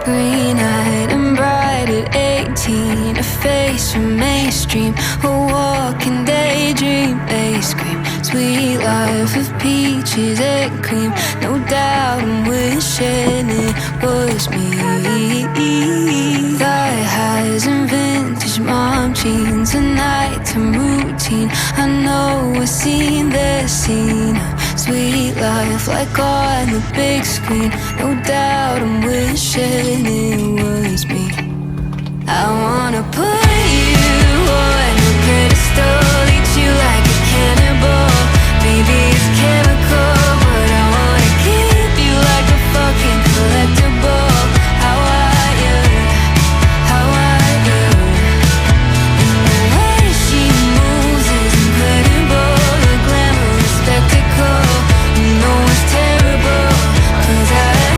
Green-eyed and bright at 18, a face from mainstream, a walking daydream. They scream, sweet life of peaches and cream. No doubt I'm wishing it was me. Thigh highs and vintage mom jeans, a nighttime routine. I know I've seen this scene. Sweet life like on the big screen. No doubt I'm wishing